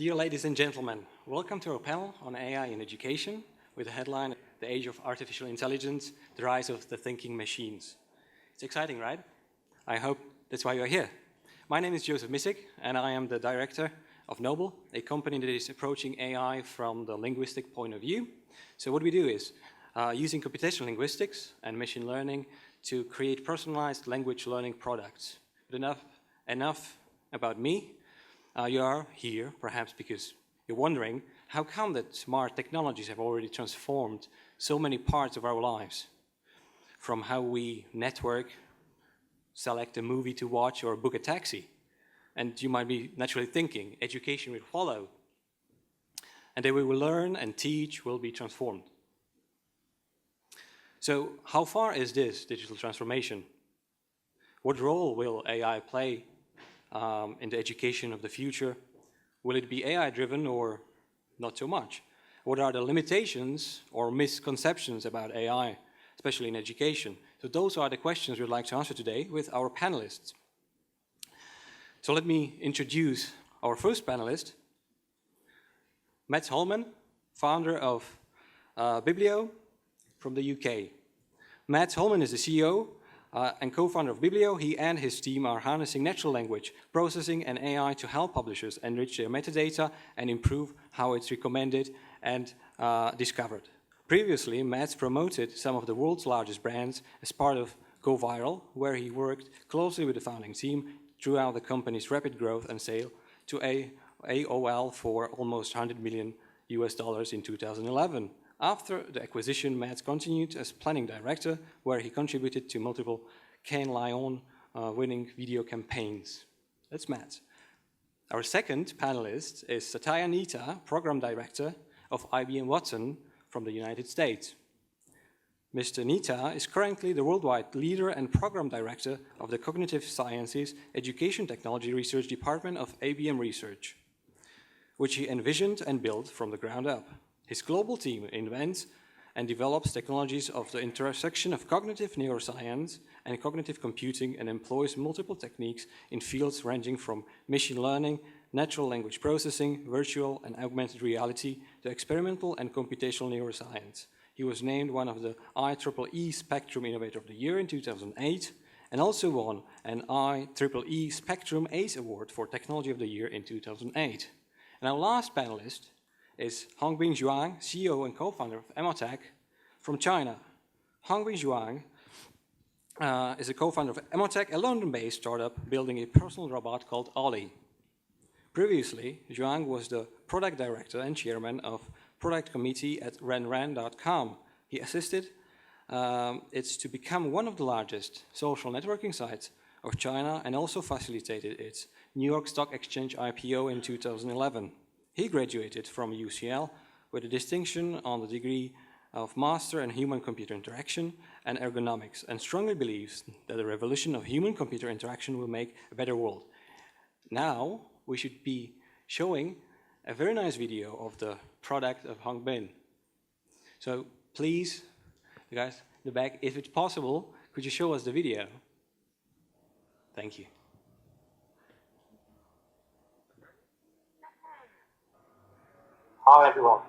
Dear ladies and gentlemen, welcome to our panel on AI in education with the headline, The Age of Artificial Intelligence, the Rise of the Thinking Machines. It's exciting, right? I hope that's why you're here. My name is Jozef Misik and I am the director of Knowable, a company that is approaching AI from the linguistic point of view. So what we do is using computational linguistics and machine learning to create personalized language learning products. But enough about me. You are here perhaps because you're wondering how come that smart technologies have already transformed so many parts of our lives, from how we network, select a movie to watch or book a taxi. And you might be naturally thinking education will follow, and that we will learn and teach will be transformed. So how far is this digital transformation? What role will AI play in the education of the future? Will it be AI-driven or not so much? What are the limitations or misconceptions about AI, especially in education? So those are the questions we'd like to answer today with our panelists. So let me introduce our first panelist, Mats Holmen, founder of Bibblio from the UK. Mats Holmen is the CEO and co-founder of Bibblio. He and his team are harnessing natural language processing and AI to help publishers enrich their metadata and improve how it's recommended and discovered. Previously, Mats promoted some of the world's largest brands as part of Go Viral, where he worked closely with the founding team throughout the company's rapid growth and sale to AOL for almost $100 million in 2011. After the acquisition, Mats continued as planning director, where he contributed to multiple Cannes Lion winning video campaigns. That's Mats. Our second panelist is Satya Nitta, program director of IBM Watson from the United States. Mr. Nitta is currently the worldwide leader and program director of the Cognitive Sciences Education Technology Research Department of IBM Research, which he envisioned and built from the ground up. His global team invents and develops technologies of the intersection of cognitive neuroscience and cognitive computing and employs multiple techniques in fields ranging from machine learning, natural language processing, virtual and augmented reality to experimental and computational neuroscience. He was named one of the IEEE Spectrum Innovator of the Year in 2008 and also won an IEEE Spectrum ACE Award for Technology of the Year in 2008. And our last panelist is Hongbin Zhuang, CEO and co-founder of Emotech from China. Hongbin Zhuang is a co-founder of Emotech, a London-based startup building a personal robot called Ollie. Previously, Zhuang was the product director and chairman of product committee at renren.com. He assisted it to become one of the largest social networking sites of China and also facilitated its New York Stock Exchange IPO in 2011. He graduated from UCL with a distinction on the degree of Master in Human-Computer Interaction and Ergonomics, and strongly believes that the revolution of human-computer interaction will make a better world. Now, we should be showing a very nice video of the product of Hongbin. So please, you guys in the back, if it's possible, could you show us the video? Thank you. Hi everyone.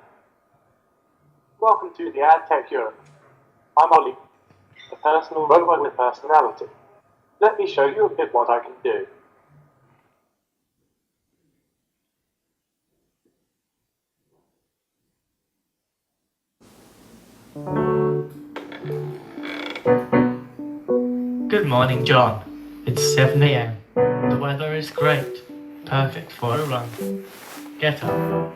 Welcome to the EdTechXEurope. I'm Ollie, a personal robot with personality. Let me show you a bit what I can do. Good morning, John. It's 7 AM. The weather is great. Perfect for a run. Get up.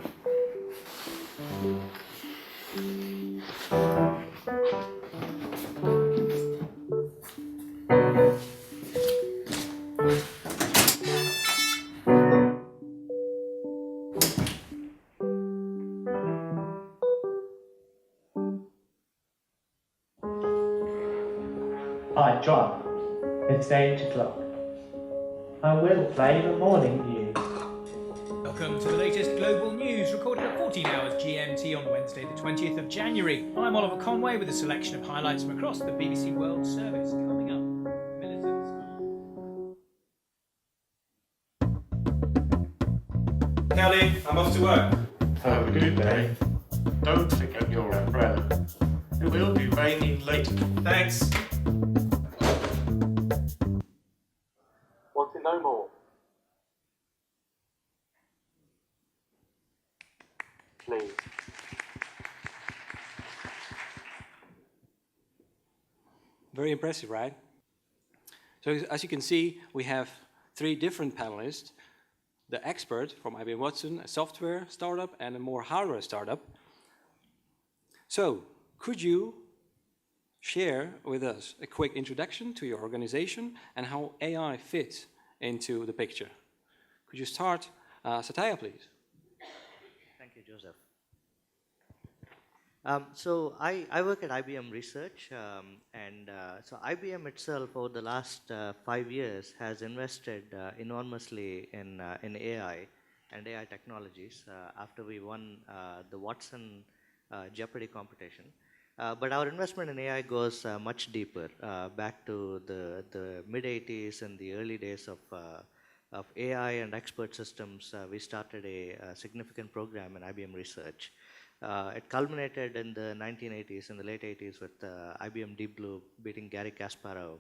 Hi, John. It's 8 o'clock. I will play the morning news. Welcome to the latest global news recorded at 14 hours GMT on Wednesday the 20th of January. I'm Oliver Conway with a selection of highlights from across the BBC World Service. Coming up, militants. Kelly, I'm off to work. Have a good day. Don't forget your umbrella. It will be raining later. Thanks. Want to know more? Please. Very impressive, right? So as you can see, we have 3 different panelists. The expert from IBM Watson, a software startup, and a more hardware startup. So, could you share with us a quick introduction to your organization and how AI fits into the picture? Could you start, Satya, please? Thank you, Joseph. So I work at IBM Research, so IBM itself over the last 5 years has invested enormously in AI and AI technologies after we won the Watson Jeopardy competition. But our investment in AI goes much deeper, back to the mid-80s and the early days of AI and expert systems. We started a significant program in IBM Research. It culminated in the 1980s, in the late 80s, with IBM Deep Blue beating Garry Kasparov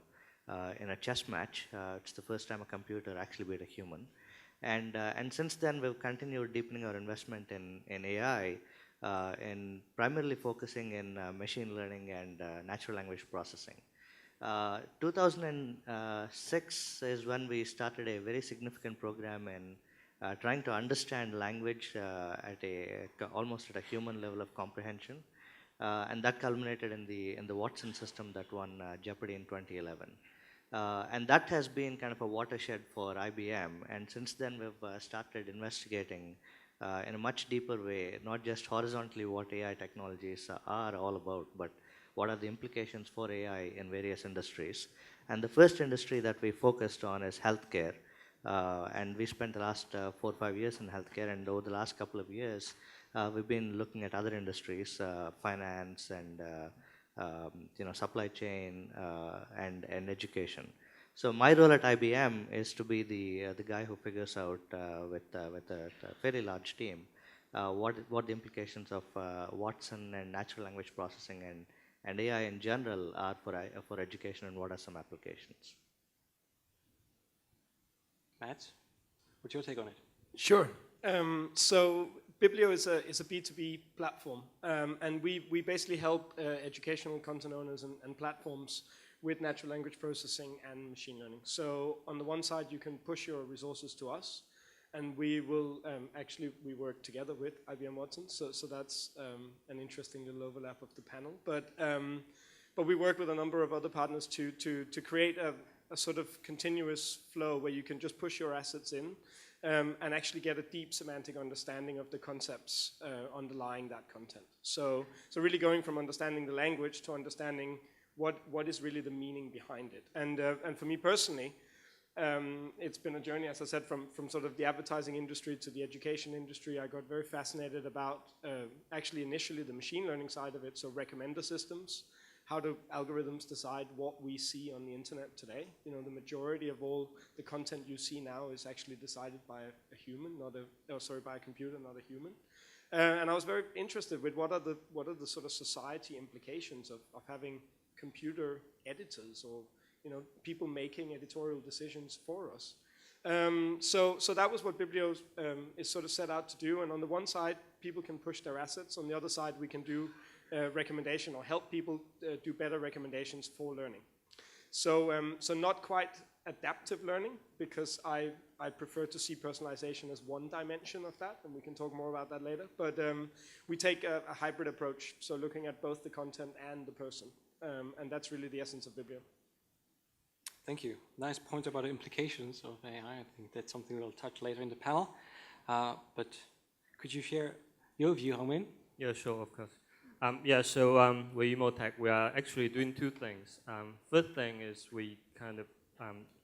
in a chess match. It's the first time a computer actually beat a human. And since then, we've continued deepening our investment in AI, and primarily focusing in machine learning and natural language processing. 2006 is when we started a very significant program in trying to understand language almost at a human level of comprehension, and that culminated in the Watson system that won Jeopardy in 2011. And that has been kind of a watershed for IBM. And since then, we've started investigating in a much deeper way, not just horizontally what AI technologies are all about, but what are the implications for AI in various industries. And the first industry that we focused on is healthcare. And we spent the last 4 or 5 years in healthcare, and over the last couple of years, we've been looking at other industries, finance and supply chain and education. So my role at IBM is to be the guy who figures out with a fairly large team what the implications of Watson and natural language processing and AI in general are for education, and what are some applications. Matt, what's your take on it? Sure. So Bibblio is a B2B platform, and we basically help educational content owners and platforms with natural language processing and machine learning. So on the one side, you can push your resources to us, and we will we work together with IBM Watson. So that's an interesting little overlap of the panel. But we work with a number of other partners to create a sort of continuous flow where you can just push your assets in and actually get a deep semantic understanding of the concepts underlying that content. So really going from understanding the language to understanding what is really the meaning behind it. And for me personally, it's been a journey, as I said, from sort of the advertising industry to the education industry. I got very fascinated about actually initially the machine learning side of it, so recommender systems. How do algorithms decide what we see on the internet today? You know, the majority of all the content you see now is actually decided by a human, by a computer, not a human. And I was very interested with what are the sort of society implications of having computer editors, or people making editorial decisions for us. So that was what Bibblio is sort of set out to do. And on the one side, people can push their assets. On the other side, we can do recommendation or help people do better recommendations for learning. So not quite adaptive learning, because I prefer to see personalization as one dimension of that, and we can talk more about that later. But we take a hybrid approach, so looking at both the content and the person. And that's really the essence of Bibblio. Thank you. Nice point about the implications of AI. I think that's something we'll touch later in the panel. But could you share your view, Hongbin? Yeah, sure, of course. We're Emotech. We are actually doing 2 things. First thing is we kind of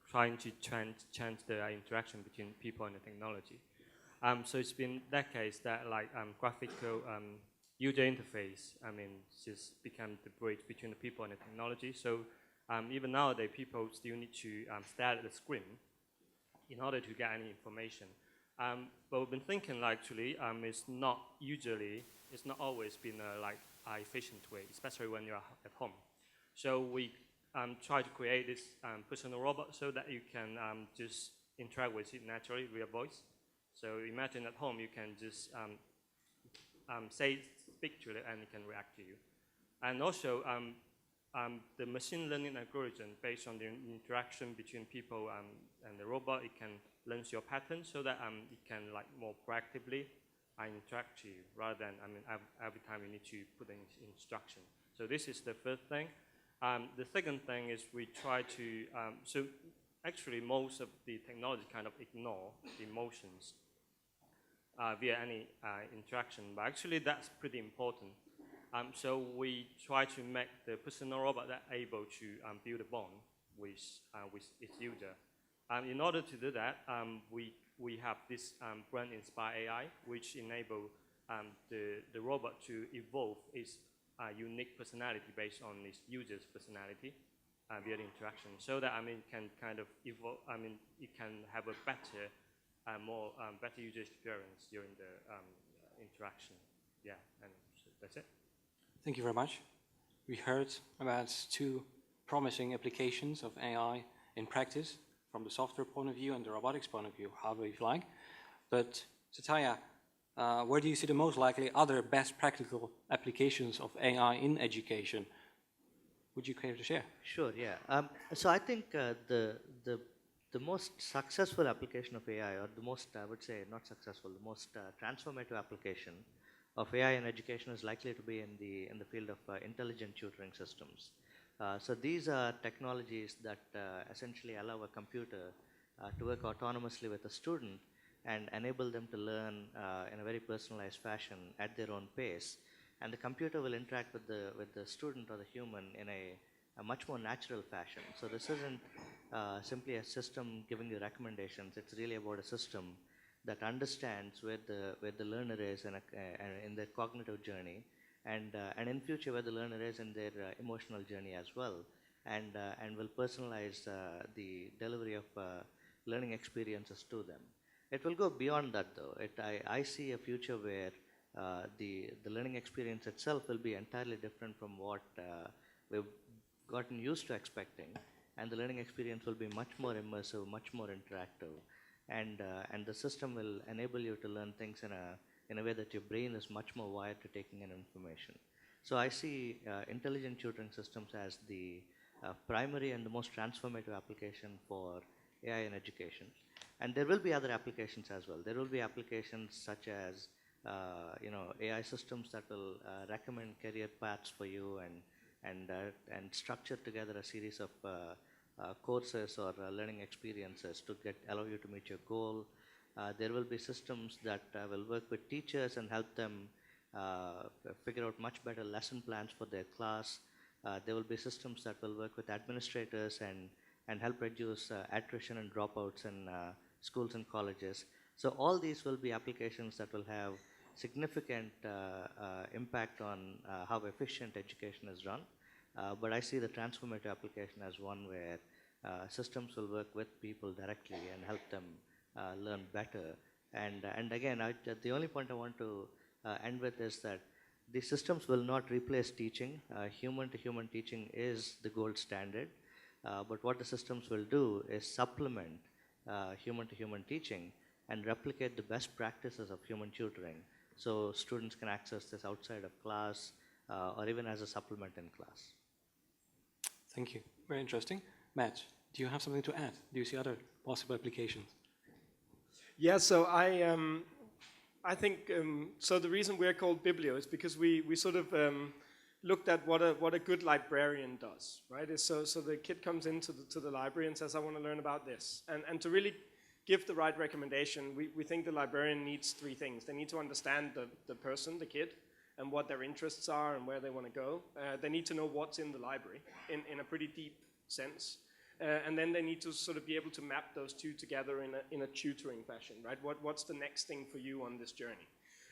trying to change the interaction between people and the technology. So it's been decades that graphical user interface, just become the bridge between the people and the technology. So even nowadays, people still need to stare at the screen in order to get any information. But we've been thinking actually, it's not always been a efficient way, especially when you're at home. So we try to create this personal robot so that you can just interact with it naturally via voice. So imagine at home you can just speak to it and it can react to you. And also the machine learning algorithm based on the interaction between people and the robot, it can learn your patterns so that it can more proactively interact to you rather than every time you need to put in instruction. So this is the first thing. The second thing is we try to, so actually most of the technology kind of ignore the emotions via any interaction, but actually that's pretty important. So we try to make the personal robot that able to build a bond with its user. In order to do that, we have this brain-inspired AI, which enable the robot to evolve its unique personality based on its user's personality via the interaction, so that it can kind of evolve. It can have a better, better user experience during the interaction. Yeah, and so that's it. Thank you very much. We heard about 2 promising applications of AI in practice from the software point of view and the robotics point of view, however you like. But Satya, where do you see the most likely other best practical applications of AI in education? Would you care to share? Sure, yeah. So I think the most successful application of AI, or the most, I would say, not successful, the most transformative application of AI in education is likely to be in the field of intelligent tutoring systems. So these are technologies that essentially allow a computer to work autonomously with a student and enable them to learn in a very personalized fashion at their own pace. And the computer will interact with the student or the human in a much more natural fashion. So this isn't simply a system giving you recommendations. It's really about a system that understands where the learner is in their cognitive journey, and in future where the learner is in their emotional journey as well, and will personalize the delivery of learning experiences to them. It will go beyond that though. I see a future where the learning experience itself will be entirely different from what we've gotten used to expecting, and the learning experience will be much more immersive, much more interactive, and the system will enable you to learn things in a way that your brain is much more wired to taking in information. So I see intelligent tutoring systems as the primary and the most transformative application for AI in education. And there will be other applications as well. There will be applications such as AI systems that will recommend career paths for you and structure together a series of courses or learning experiences to allow you to meet your goal. There will be systems that will work with teachers and help them figure out much better lesson plans for their class. There will be systems that will work with administrators and help reduce attrition and dropouts in schools and colleges. So all these will be applications that will have significant impact on how efficient education is run. But I see the transformative application as one where systems will work with people directly and help them learn better. And again, the only point I want to end with is that the systems will not replace teaching. Human-to-human teaching is the gold standard. But what the systems will do is supplement human-to-human teaching and replicate the best practices of human tutoring, so students can access this outside of class or even as a supplement in class. Thank you. Very interesting. Matt, do you have something to add? Do you see other possible applications? Yeah, so I think, so the reason we're called Bibblio is because we sort of looked at what a good librarian does, right? So the kid comes into the library and says, I want to learn about this. And to really give the right recommendation, we think the librarian needs 3 things. They need to understand the person, the kid, and what their interests are and where they want to go. They need to know what's in the library in a pretty deep sense. And then they need to sort of be able to map those 2 together in a tutoring fashion, right? What's the next thing for you on this journey?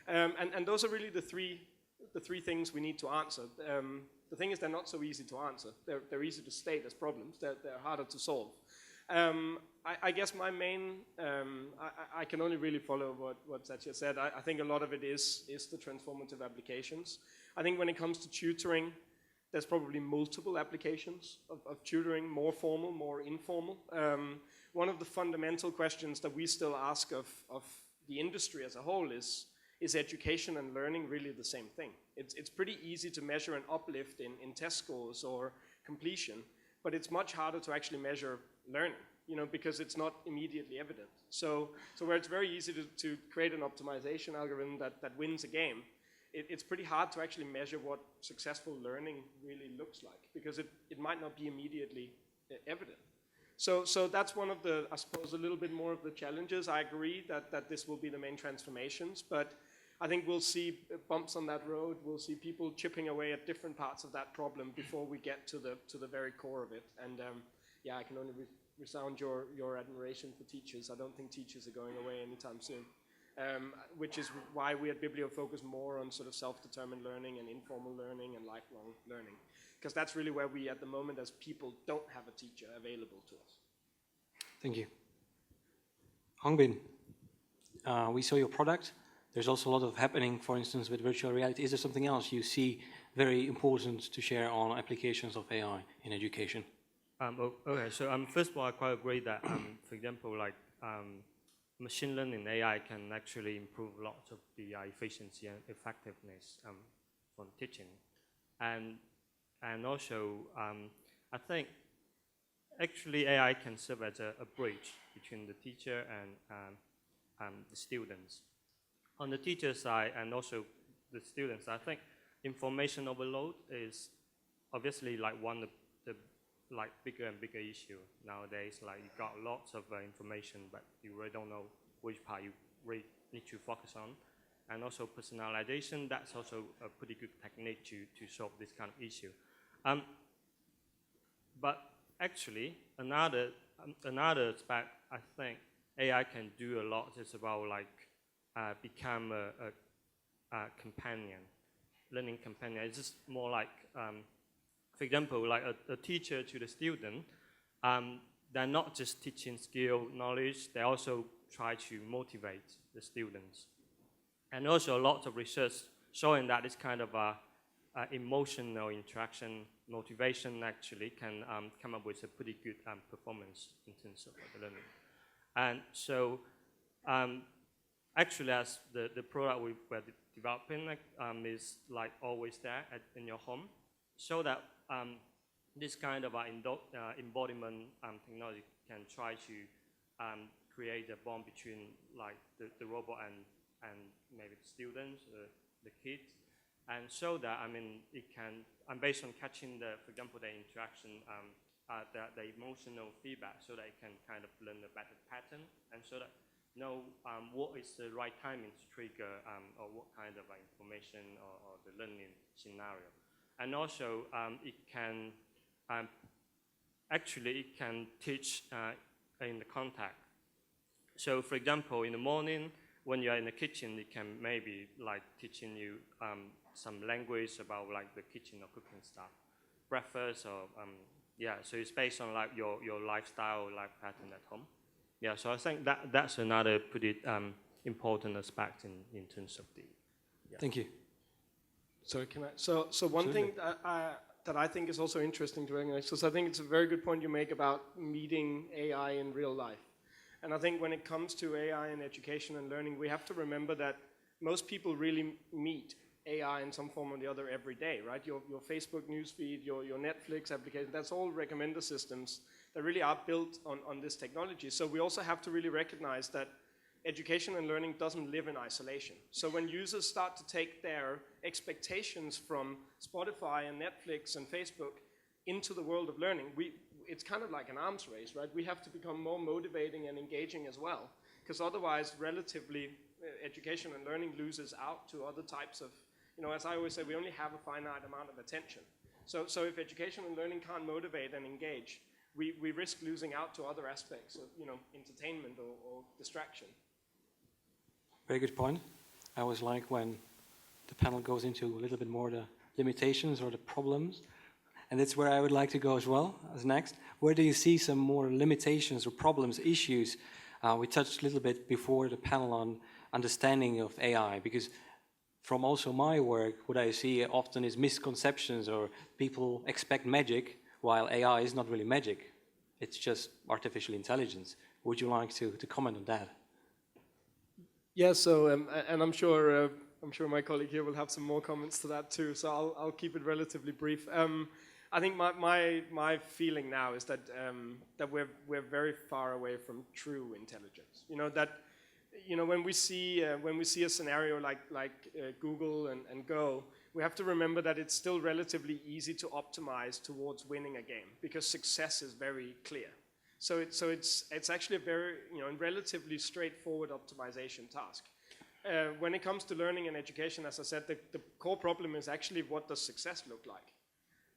And those are really the three things we need to answer. The thing is, they're not so easy to answer. They're easy to state as problems. They're harder to solve. I guess my main, I can only really follow what Satya said. I think a lot of it is the transformative applications. I think when it comes to tutoring, there's probably multiple applications of tutoring, more formal, more informal. One of the fundamental questions that we still ask of the industry as a whole is education and learning really the same thing? It's pretty easy to measure an uplift in test scores or completion, but it's much harder to actually measure learning, because it's not immediately evident. So where it's very easy to create an optimization algorithm that wins a game, it's pretty hard to actually measure what successful learning really looks like, because it might not be immediately evident. So that's one of the, I suppose, a little bit more of the challenges. I agree that this will be the main transformations, but I think we'll see bumps on that road. We'll see people chipping away at different parts of that problem before we get to the very core of it. And yeah, I can only resound your admiration for teachers. I don't think teachers are going away anytime soon, which is why we at Bibblio focus more on sort of self-determined learning and informal learning and lifelong learning, because that's really where we, at the moment, as people, don't have a teacher available to us. Thank you. Hongbin, we saw your product. There's also a lot of happening, for instance, with virtual reality. Is there something else you see very important to share on applications of AI in education? Okay, so first of all, I quite agree that, for example, like machine learning AI can actually improve lots of the efficiency and effectiveness from teaching. And also, I think actually AI can serve as a bridge between the teacher and the students. On the teacher side and also the students, I think information overload is obviously like one of the bigger and bigger issue nowadays. Like you got lots of information, but you really don't know which part you really need to focus on. And also personalization, that's also a pretty good technique to solve this kind of issue. But actually, another aspect I think AI can do a lot is about like become a companion, learning companion. It's just more like, for example, like a teacher to the student, they're not just teaching skill, knowledge, they also try to motivate the students. And also a lot of research showing that this kind of emotional interaction, motivation actually can come up with a pretty good performance in terms of the learning. And so actually as the product we were developing is like always there in your home, so that this kind of embodiment technology can try to create a bond between like the robot and maybe the students, the kids, and so that, I mean, it can, based on catching for example, the interaction, the emotional feedback, so that it can kind of learn a better pattern, and so that know what is the right timing to trigger or what kind of information or the learning scenario. And also, it can, actually, it can teach in the contact. So for example, in the morning, when you're in the kitchen, it can maybe like teaching you some language about like the kitchen or cooking stuff, breakfast or yeah. So it's based on like your lifestyle, life pattern at home. Yeah. So I think that's another pretty important aspect in terms of the. Yeah. Thank you. Sorry, can I? So one thing that I think is also interesting to recognize, because I think it's a very good point you make about meeting AI in real life. And I think when it comes to AI in education and learning, we have to remember that most people really meet AI in some form or the other every day, right? Your Facebook newsfeed, your Netflix application, that's all recommender systems that really are built on this technology. So we also have to really recognize that education and learning doesn't live in isolation. So when users start to take their expectations from Spotify and Netflix and Facebook into the world of learning, it's kind of like an arms race, right? We have to become more motivating and engaging as well, because otherwise, relatively, education and learning loses out to other types of, as I always say, we only have a finite amount of attention. So if education and learning can't motivate and engage, we risk losing out to other aspects of, entertainment or distraction. Very good point. I always like when the panel goes into a little bit more the limitations or the problems. And that's where I would like to go as well, as next. Where do you see some more limitations or problems, issues? We touched a little bit before the panel on understanding of AI, because from also my work, what I see often is misconceptions, or people expect magic, while AI is not really magic. It's just artificial intelligence. Would you like to comment on that? Yeah, so, and I'm sure my colleague here will have some more comments to that too, so I'll keep it relatively brief. I think my feeling now is that that we're very far away from true intelligence. When we see a scenario like Google and Go, we have to remember that it's still relatively easy to optimize towards winning a game, because success is very clear. So it's actually a very relatively straightforward optimization task. When it comes to learning and education, as I said, the core problem is actually, what does success look like?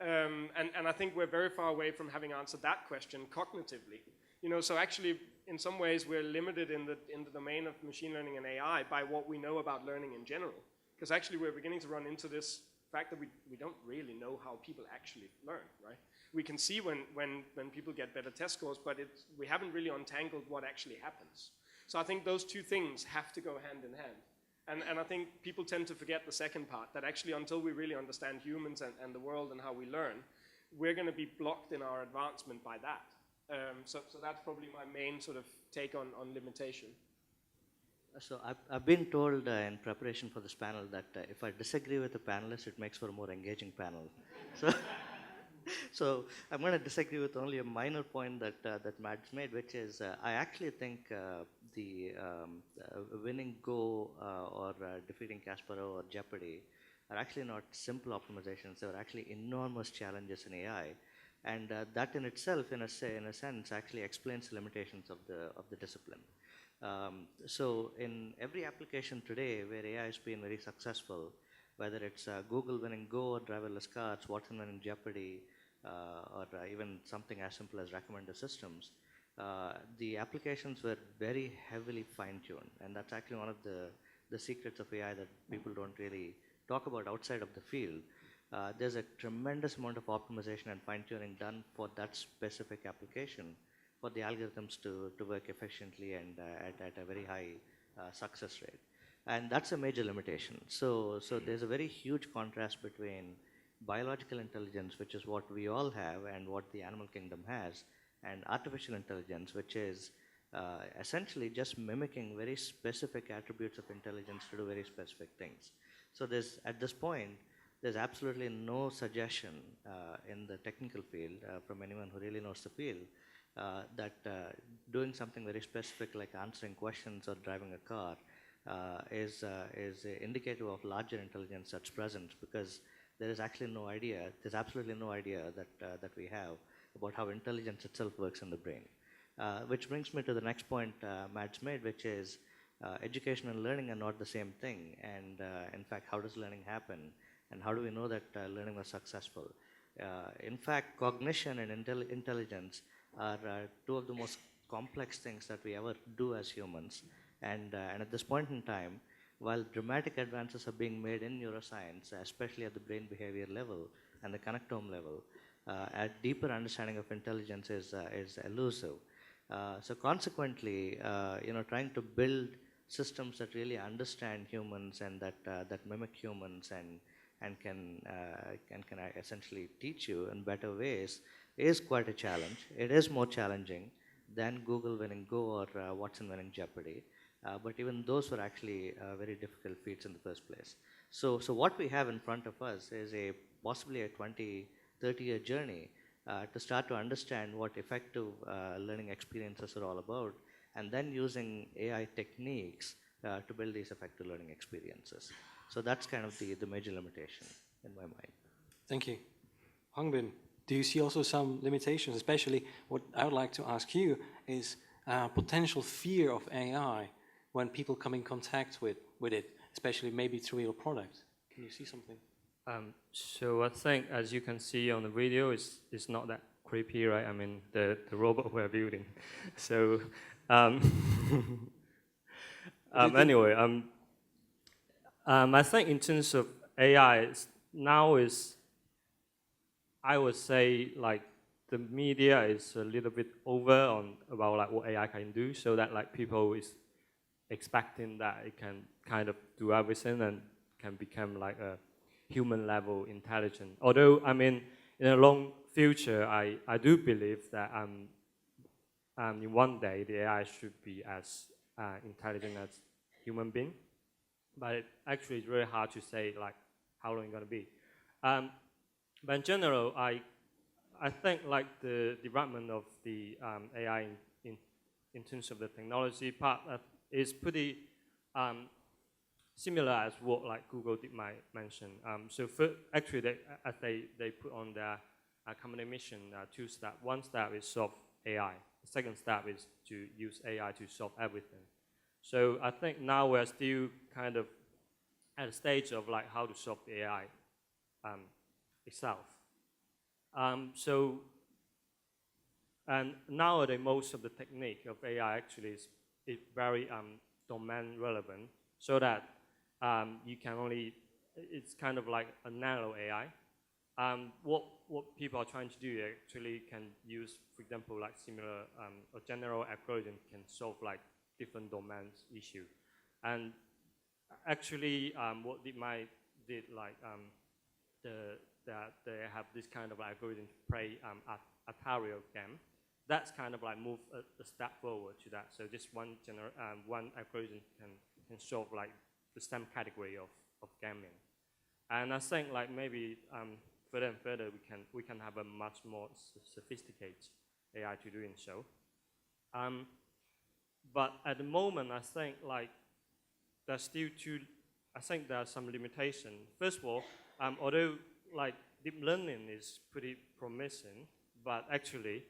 And I think we're very far away from having answered that question cognitively. So actually, in some ways, we're limited in the domain of machine learning and AI by what we know about learning in general. Because actually, we're beginning to run into this fact that we don't really know how people actually learn, right? We can see when people get better test scores, but we haven't really untangled what actually happens. So I think those two things have to go hand in hand. And I think people tend to forget the second part, that actually until we really understand humans and the world and how we learn, we're going to be blocked in our advancement by that. So that's probably my main sort of take on limitation. So I've been told in preparation for this panel that if I disagree with the panelists, it makes for a more engaging panel. So I'm going to disagree with only a minor point that Matt's made, which is I actually think the winning Go or defeating Kasparov or Jeopardy are actually not simple optimizations. They are actually enormous challenges in AI, and that in itself, in a sense, actually explains the limitations of the discipline. So in every application today where AI has been very successful, whether it's Google winning Go or driverless cars, Watson winning Jeopardy, or even something as simple as recommender systems, the applications were very heavily fine-tuned, and that's actually one of the secrets of AI that people don't really talk about outside of the field. There's a tremendous amount of optimization and fine-tuning done for that specific application for the algorithms to work efficiently and at a very high success rate. And that's a major limitation. So there's a very huge contrast between biological intelligence, which is what we all have and what the animal kingdom has, and artificial intelligence, which is essentially just mimicking very specific attributes of intelligence to do very specific things. So at this point, there's absolutely no suggestion in the technical field from anyone who really knows the field that doing something very specific like answering questions or driving a car is indicative of larger intelligence that's present, because there is actually no idea, there's absolutely no idea that we have about how intelligence itself works in the brain. Which brings me to the next point Matt's made, which is education and learning are not the same thing. And in fact, how does learning happen? And how do we know that learning was successful? In fact, cognition and intelligence are two of the most complex things that we ever do as humans. And at this point in time, while dramatic advances are being made in neuroscience, especially at the brain behavior level and the connectome level, a deeper understanding of intelligence is elusive. So consequently, trying to build systems that really understand humans and that mimic humans and can essentially teach you in better ways is quite a challenge. It is more challenging than Google winning Go or Watson winning Jeopardy. But even those were actually very difficult feats in the first place. So what we have in front of us is possibly a 20, 30-year journey to start to understand what effective learning experiences are all about, and then using AI techniques to build these effective learning experiences. So that's kind of the major limitation in my mind. Thank you. Hongbin, do you see also some limitations? Especially what I would like to ask you is potential fear of AI when people come in contact with it, especially maybe through your product. Can you see something? So I think, as you can see on the video, it's not that creepy, right? I mean, the robot we're building. So anyway, I think in terms of AI, now is I would say like the media is a little bit over on about like what AI can do, so that like people is expecting that it can kind of do everything and can become like a human level intelligent. Although, I mean, in a long future, I do believe that in one day the AI should be as intelligent as human being. But it actually it's really hard to say like how long it's going to be. But in general, I think like the development of the AI in terms of the technology part is pretty similar as what like Google did mention. So actually, they put on their company mission 2 steps. One step is solve AI. The second step is to use AI to solve everything. So I think now we're still kind of at a stage of like how to solve the AI itself. And nowadays most of the technique of AI actually is very domain relevant, so that you can only, it's kind of like a nano AI. What people are trying to do actually can use, for example, like similar a general algorithm can solve like different domains issue. And actually, what DeepMind did, like that they have this kind of algorithm to play Atari game. That's kind of like move a step forward to that. So just one algorithm can solve like the same category of gaming. And I think like maybe further and further we can have a much more sophisticated AI to doing so. But at the moment, I think like there's still there are some limitations. First of all, although like deep learning is pretty promising, but actually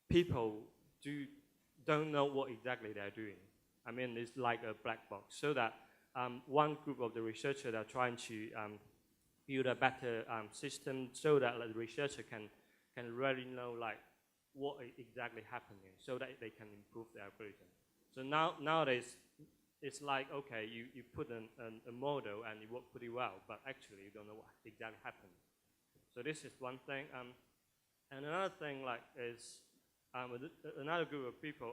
people don't know what exactly they're doing. I mean, it's like a black box. So that one group of the researchers are trying to build a better system, so that like, the researcher can really know like what is exactly happening, so that they can improve the algorithm. So nowadays, it's like, okay, you put a model and it worked pretty well, but actually you don't know what exactly happened. So this is one thing. And another thing like is another group of people,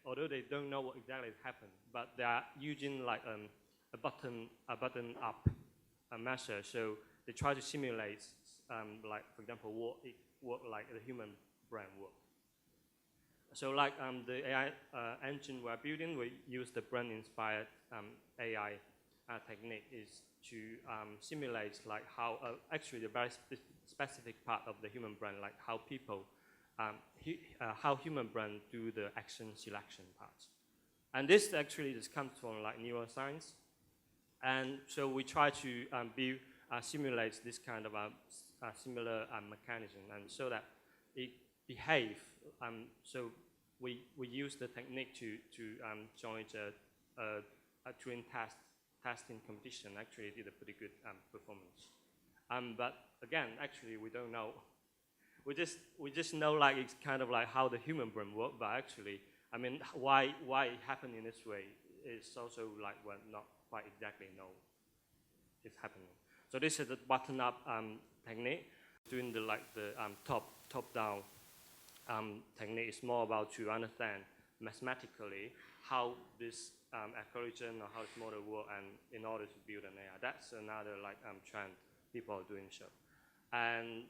although they don't know what exactly happened, but they are using like a button up measure. So they try to simulate, like for example, what like the human brain work. So like the AI engine we're building, we use the brain-inspired AI technique is to simulate like how actually the very specific part of the human brain, like how people, how human brain do the action selection parts. And this actually just comes from like neuroscience. And so we try to simulate this kind of similar mechanism, and so that it behaves. So we use the technique to join a Turing testing competition. Actually, did a pretty good performance. But again, actually, we don't know. We just know like it's kind of like how the human brain works, but actually, I mean, why it happened in this way is also like we're not quite exactly know it's happening. So this is the button-up technique. Doing the top-down technique is more about to understand mathematically how this algorithm or how this model works, and in order to build an AI. That's another like trend people are doing so. And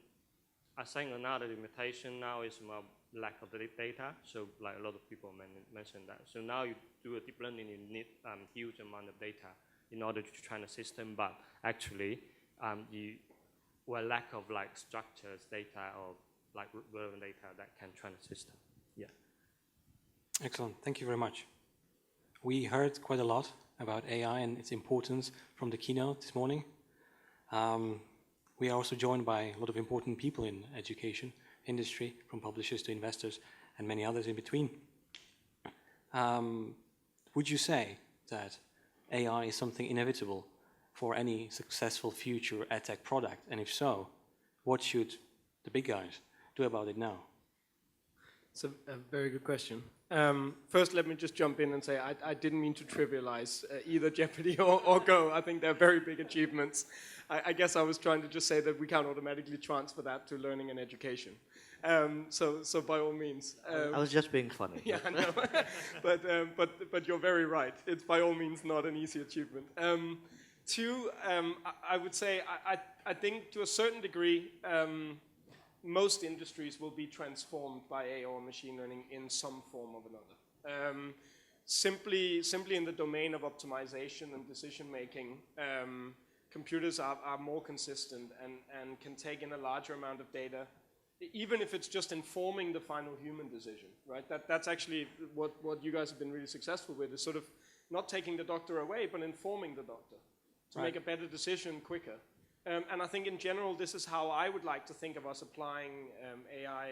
I think another limitation now is more lack of the data. So like a lot of people mentioned that. So now you do a deep learning, you need huge amount of data in order to train a system, but actually you lack of like structures, data, or like relevant data that can train a system. Yeah. Excellent. Thank you very much. We heard quite a lot about AI and its importance from the keynote this morning. We are also joined by a lot of important people in education, industry, from publishers to investors, and many others in between. Would you say that AI is something inevitable for any successful future EdTech product? And if so, what should the big guys do about it now? It's a very good question. First, let me just jump in and say I didn't mean to trivialize either Jeopardy or Go. I think they're very big achievements. I guess I was trying to just say that we can't automatically transfer that to learning and education. So by all means. I was just being funny. Yeah, I know. but you're very right. It's by all means not an easy achievement. Two, I would say I think to a certain degree, most industries will be transformed by AI or machine learning in some form or another. Simply in the domain of optimization and decision making, computers are more consistent and can take in a larger amount of data, even if it's just informing the final human decision, right? That's actually what you guys have been really successful with, is sort of not taking the doctor away, but informing the doctor to make a better decision quicker. And I think in general, this is how I would like to think of us applying AI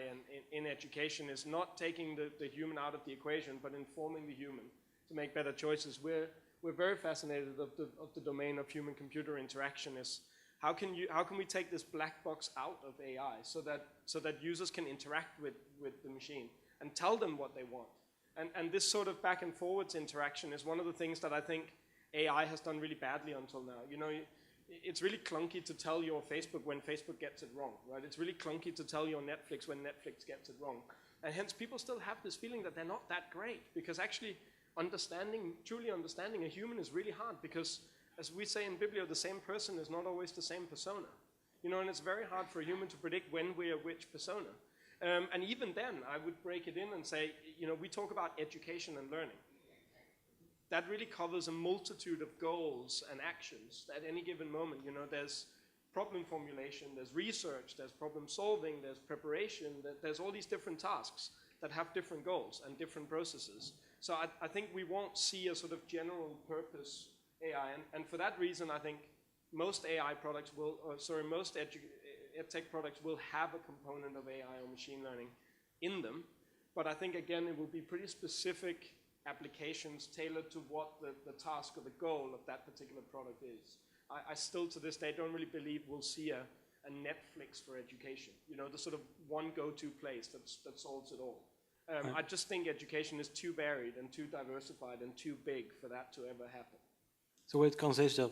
in education, is not taking the human out of the equation, but informing the human to make better choices. We're very fascinated of the domain of human-computer interaction. Is how can we take this black box out of AI so that users can interact with the machine and tell them what they want. And this sort of back and forwards interaction is one of the things that I think AI has done really badly until now. You know, it's really clunky to tell your Facebook when Facebook gets it wrong, right? It's really clunky to tell your Netflix when Netflix gets it wrong. And hence people still have this feeling that they're not that great, because actually truly understanding a human is really hard, because as we say in Bibblio, the same person is not always the same persona. You know, and it's very hard for a human to predict when we are which persona. And even then, I would break it in and say, you know, we talk about education and learning. That really covers a multitude of goals and actions at any given moment. You know, there's problem formulation, there's research, there's problem solving, there's preparation, there's all these different tasks that have different goals and different processes. So I think we won't see a sort of general purpose AI, and for that reason, I think most AI products most EdTech products will have a component of AI or machine learning in them. But I think, again, it will be pretty specific applications tailored to what the task or the goal of that particular product is. I still, to this day, don't really believe we'll see a Netflix for education. You know, the sort of one go-to place that solves it all. I just think education is too varied and too diversified and too big for that to ever happen. So it consists of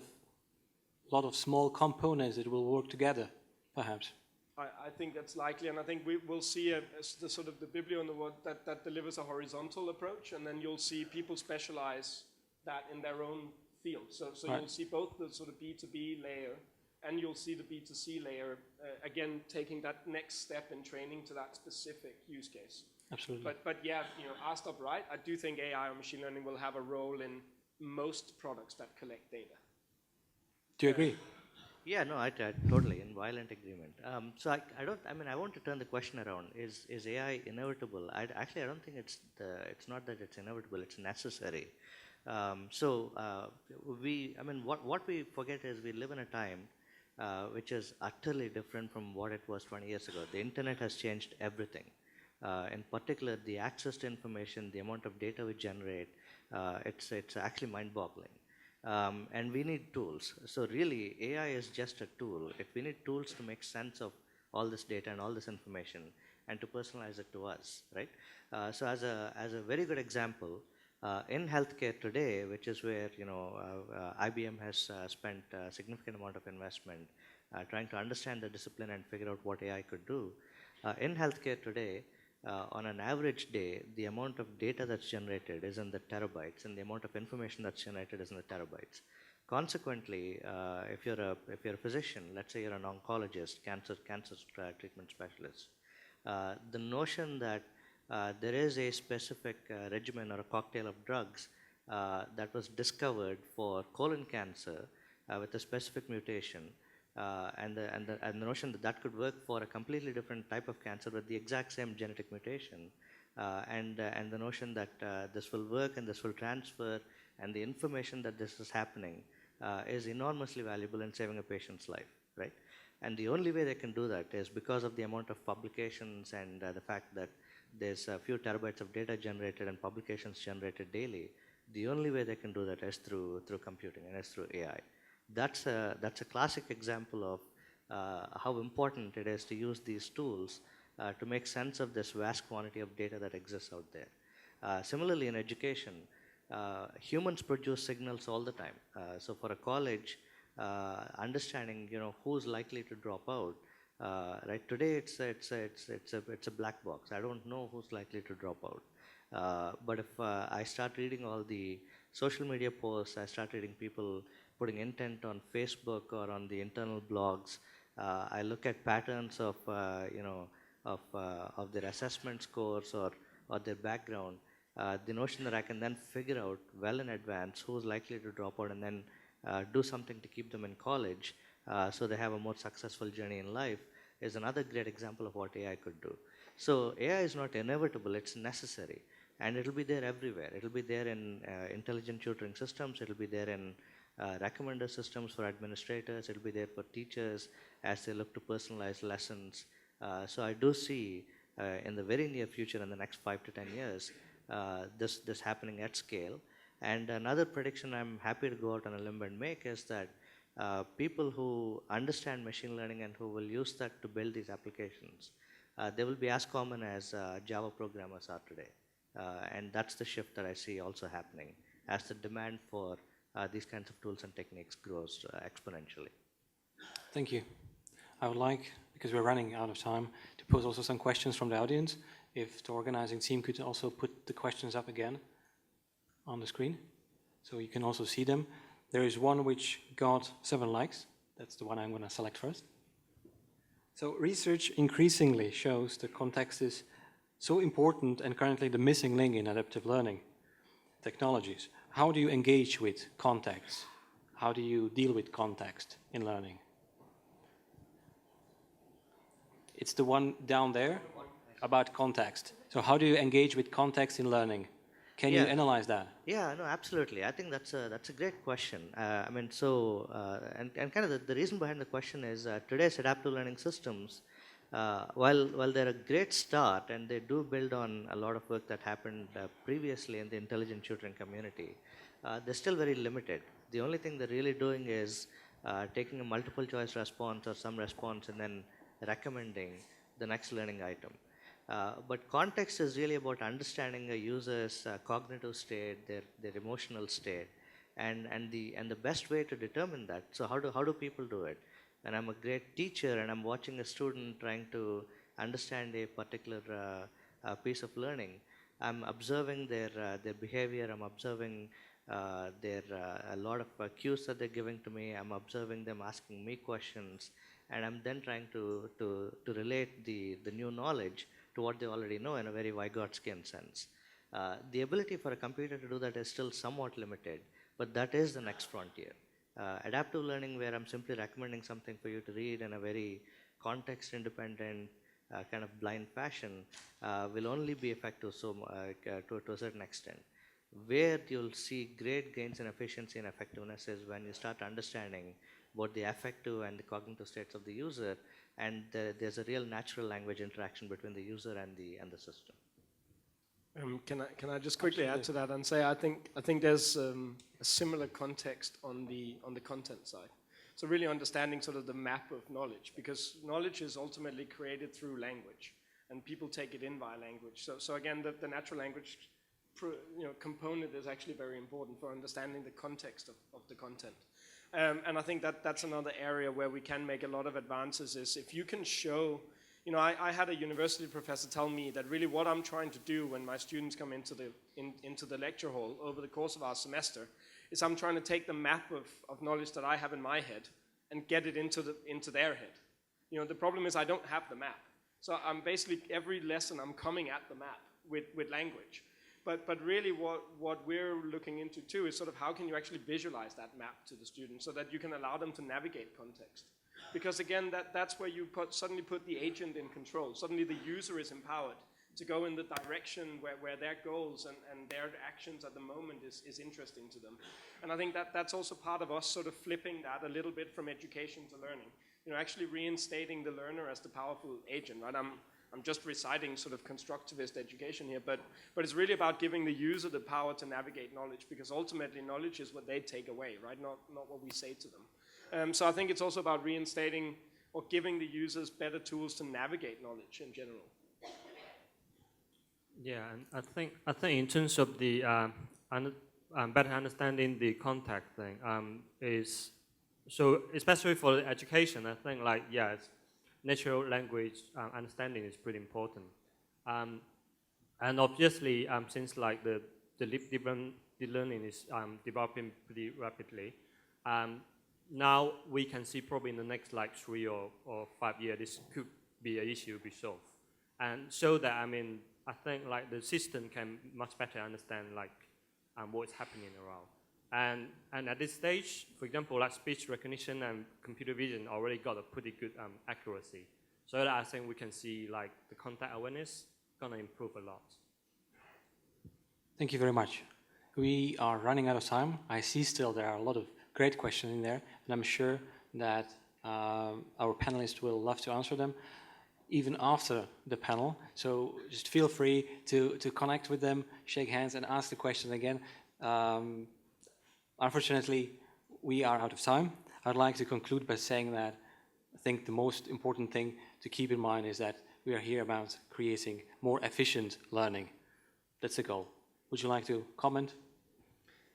a lot of small components that will work together, perhaps. I think that's likely, and I think we'll see the sort of the Bibblio in the world that delivers a horizontal approach, and then you'll see people specialize that in their own field. So you'll see both the sort of B2B layer and you'll see the B2C layer, again, taking that next step in training to that specific use case. Absolutely. But yeah, you know, asked up right, I do think AI or machine learning will have a role in most products that collect data. Do you agree? Yeah, no, I totally in violent agreement. So I want to turn the question around. Is AI inevitable? I don't think it's not that it's inevitable. It's necessary. What we forget is we live in a time which is utterly different from what it was 20 years ago. The internet has changed everything. In particular, the access to information, the amount of data we generate, it's actually mind-boggling. And we need tools. So really, AI is just a tool. We need tools to make sense of all this data and all this information and to personalize it to us, right? So as a very good example, in healthcare today, which is where, you know, IBM has spent a significant amount of investment trying to understand the discipline and figure out what AI could do. In healthcare today, on an average day, the amount of data that's generated is in the terabytes, and the amount of information that's generated is in the terabytes. Consequently, if you're a physician, let's say you're an oncologist, cancer treatment specialist, the notion that there is a specific regimen or a cocktail of drugs that was discovered for colon cancer with a specific mutation, and the notion that could work for a completely different type of cancer with the exact same genetic mutation, and the notion that this will work and this will transfer, and the information that this is happening is enormously valuable in saving a patient's life, right? And the only way they can do that is because of the amount of publications and the fact that there's a few terabytes of data generated and publications generated daily. The only way they can do that is through computing and is through AI. That's a classic example of how important it is to use these tools to make sense of this vast quantity of data that exists out there. Similarly, in education, humans produce signals all the time. So for a college, understanding who's likely to drop out, right? Today it's a black box. I don't know who's likely to drop out. But if I start reading all the social media posts, I start reading people putting intent on Facebook or on the internal blogs. I look at patterns of their assessment scores or their background. The notion that I can then figure out well in advance who's likely to drop out and then do something to keep them in college so they have a more successful journey in life is another great example of what AI could do. So AI is not inevitable, it's necessary. And it'll be there everywhere. It'll be there in intelligent tutoring systems, it'll be there in recommender systems for administrators, it'll be there for teachers as they look to personalize lessons. So I do see in the very near future, in the next 5 to 10 years, this happening at scale. And another prediction I'm happy to go out on a limb and make is that people who understand machine learning and who will use that to build these applications, they will be as common as Java programmers are today. And that's the shift that I see also happening as the demand for these kinds of tools and techniques grows exponentially. Thank you. I would like, because we're running out of time, to pose also some questions from the audience. If the organizing team could also put the questions up again on the screen, so you can also see them. There is one which got 7 likes. That's the one I'm going to select first. So research increasingly shows that context is so important and currently the missing link in adaptive learning technologies. How do you engage with context? How do you deal with context in learning? It's the one down there about context. So how do you engage with context in learning? Can you analyze that? Yeah, no, absolutely. I think that's a great question. I mean, so and kind of the reason behind the question is today's adaptive learning systems, while they're a great start and they do build on a lot of work that happened previously in the intelligent tutoring community, they're still very limited. The only thing they're really doing is taking a multiple choice response or some response and then recommending the next learning item. But context is really about understanding a user's cognitive state, their emotional state, and the best way to determine that. So how do people do it? And I'm a great teacher, and I'm watching a student trying to understand a particular piece of learning. I'm observing their behavior. I'm observing a lot of cues that they're giving to me. I'm observing them asking me questions, and I'm then trying to relate the new knowledge to what they already know in a very Vygotsky sense. The ability for a computer to do that is still somewhat limited, but that is the next frontier. Adaptive learning, where I'm simply recommending something for you to read in a very context-independent, kind of blind fashion, will only be effective to a certain extent. Where you'll see great gains in efficiency and effectiveness is when you start understanding both the affective and the cognitive states of the user, and there's a real natural language interaction between the user and the system. Can I just quickly add to that and say I think there's a similar context on the content side. So really understanding sort of the map of knowledge, because knowledge is ultimately created through language, and people take it in via language. So again, the natural language component is actually very important for understanding the context of the content. And I think that's another area where we can make a lot of advances is if you can show, I had a university professor tell me that really what I'm trying to do when my students come into the lecture hall over the course of our semester is I'm trying to take the map of knowledge that I have in my head and get it into their head. The problem is I don't have the map. So I'm basically, every lesson I'm coming at the map with language. But really what we're looking into too is sort of how can you actually visualize that map to the student so that you can allow them to navigate context. Because again, that's where you suddenly put the agent in control. Suddenly the user is empowered to go in the direction where their goals and their actions at the moment is interesting to them. And I think that's also part of us sort of flipping that a little bit from education to learning. Actually reinstating the learner as the powerful agent, right? I'm just reciting sort of constructivist education here, but it's really about giving the user the power to navigate knowledge, because ultimately knowledge is what they take away, right? Not what we say to them. So I think it's also about reinstating or giving the users better tools to navigate knowledge in general. Yeah, and I think in terms of the better understanding the context thing is so especially for the education. I think like yes, natural language understanding is pretty important, and obviously since like the deep learning is developing pretty rapidly, now we can see probably in the next like 3 or 5 years this could be an issue be solved, and so that I think like the system can much better understand like what's happening around. And at this stage, for example, like speech recognition and computer vision already got a pretty good accuracy. So that I think we can see like the context awareness gonna improve a lot. Thank you very much. We are running out of time. I see still there are a lot of great questions in there, and I'm sure that our panelists will love to answer them even after the panel. So just feel free to connect with them, shake hands, and ask the question again. Unfortunately, we are out of time. I'd like to conclude by saying that I think the most important thing to keep in mind is that we are here about creating more efficient learning. That's the goal. Would you like to comment?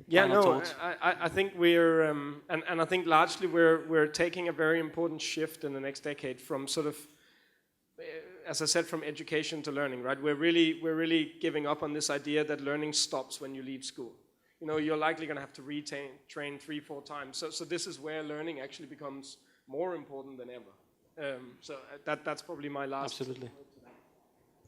Yeah, Final no, thoughts? I think we're, and I think largely we're taking a very important shift in the next decade from sort of, as I said, from education to learning, right? We're really giving up on this idea that learning stops when you leave school. You know, you're likely going to have to train 3-4 times. So this is where learning actually becomes more important than ever. So that's probably my last. Absolutely.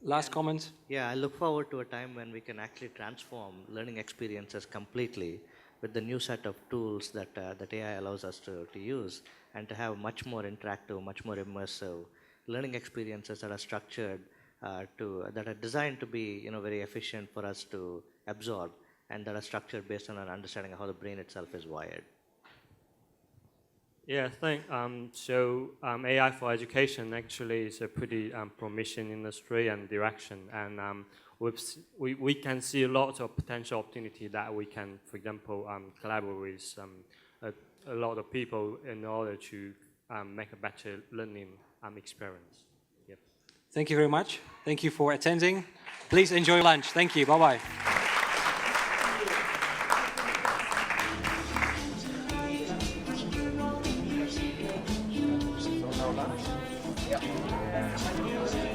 Last comment? Yeah, I look forward to a time when we can actually transform learning experiences completely with the new set of tools that AI allows us to use, and to have much more interactive, much more immersive learning experiences that are structured, that are designed to be very efficient for us to absorb, and that are structured based on an understanding of how the brain itself is wired. Yeah, I think AI for education actually is a pretty promising industry and direction, and we can see a lot of potential opportunity that we can, for example, collaborate with a lot of people in order to make a better learning experience. Yep. Thank you very much. Thank you for attending. Please enjoy lunch. Thank you. Bye-bye. Ja.